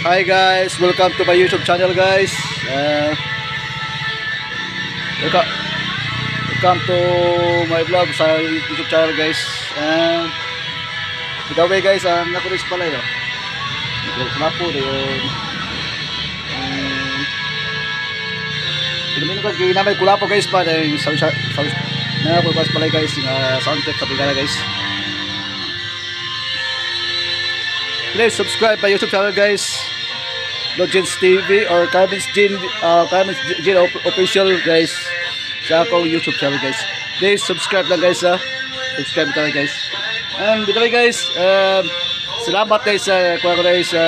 Hi guys, welcome to my YouTube channel guys. Welcome to my vlog sa YouTube channel guys. By the way guys, nakulis pala yun. Kulapo yun. Pinamin ko kaya namin kulapo guys pa dahil nakulis pala guys yung soundtrack sa Bigala guys. Please subscribe my YouTube channel guys, Logins TV or Carmen's Gin Official guys sa akong YouTube channel guys. Please subscribe lang guys ha. Subscribe talaga guys. And by the way guys, salamat guys sa kuha ko guys sa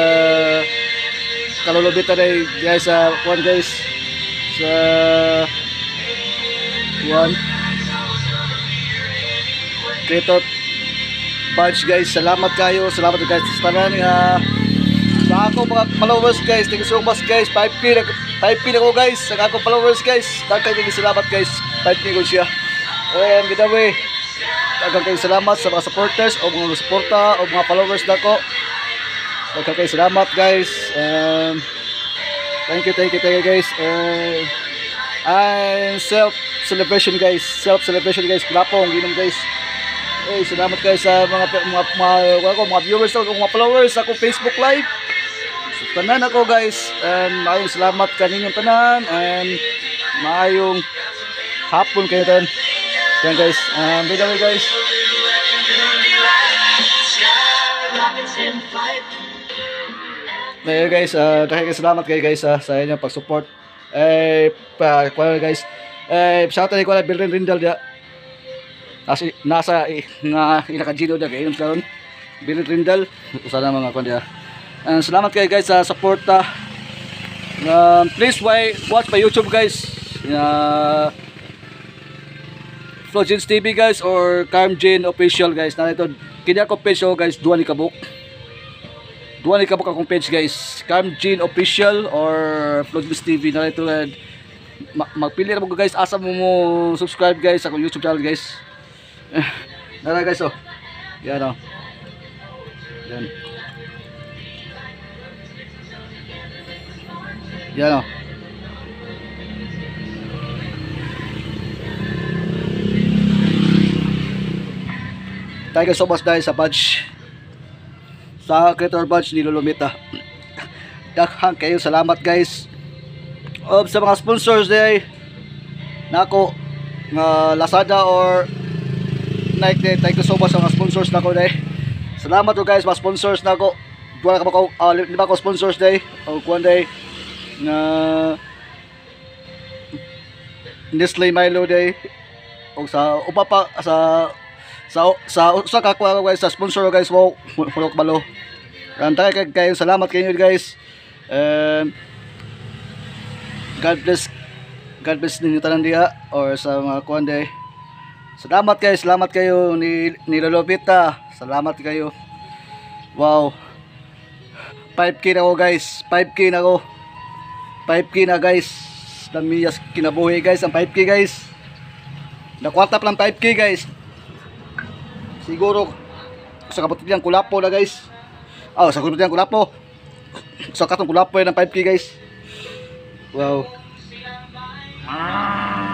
kalulubita guys sa kuhan guys sa kuhan Creator Bunch guys, salamat kayo, salamat guys sa tanan sa ako mga followers guys, thank you so much guys. 5K na ko guys sa ako followers guys, daghang kayo salamat guys, 5K ko siya. And by the way, daghang kayo salamat sa mga supporters o mga suporta o mga followers nako, daghang kayo salamat guys. Thank you guys. And self celebration guys, klapong ginom guys. Hey, salamat guys sa mga viewers o mga followers ako Facebook live. So, tanan ako guys, and maayong salamat kaninyong tanan, and maayong hapon kayo tanan. Yan guys, by the way guys, guys, daghang salamat kayo guys sa inyong pag-support. Guys, shout out ko na Bilrin Rindal dia. Nasa inakajino na kayo karon Billy Rindal sana mga kanya. Salamat kayo guys sa suporta. Please watch my YouTube guys, Flogins TV guys or Carmen Official guys. Narito kanya ko page guys, duwa ni kabuk akong page guys, Carmen Official or Flogins TV. Narito magpili na mo guys, asa mo subscribe guys sa akong YouTube channel guys. Nara guys, oh yan o, yan o. Thank you so much guys sa badge, sa Creator Badge ni Lulumita. Daghang kayo salamat guys. Sa mga sponsors day nako nga Lazada or Nike, thank you so much sa mga sponsors nako day. Salamat to guys, mga sponsors nako. Duwa ka ko lima ko sponsors day o kuan day na Nestle Milo day o sa upa pa sa ka ko guys sa sponsor guys. Wow, hulok balo. Antay kayo salamat kayo guys. God bless ninyo tanan diha or sa mga kuan day. Salamat kayo ni Lolopita. Salamat kayo. Wow. 5K na ko guys. 5K na guys. Damiyas kinabuhi guys ang 5K guys. Nakwatap lang 5K guys. Siguro sa kapatid yang kulapo na guys. Sa kapatid yang kulapo. Sa katong kulapo ng 5K guys. Wow.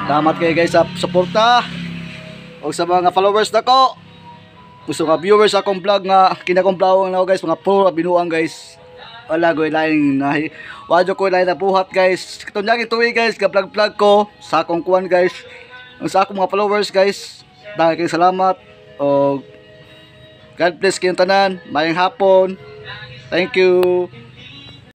Salamat kayo guys sa suporta. O sa mga followers nako, gusto nga viewers akong vlog nga kinakomplawang na guys, mga puro binuang guys. Wala ko ilaing nahi. Wadyo ko ilaing nabuhat guys. Katunyang ituwi guys, ka vlog ko sa akong kuwan guys. Ang sa akong mga followers guys, dahil kayong salamat. O God bless kayong tanan. Mayang hapon. Thank you.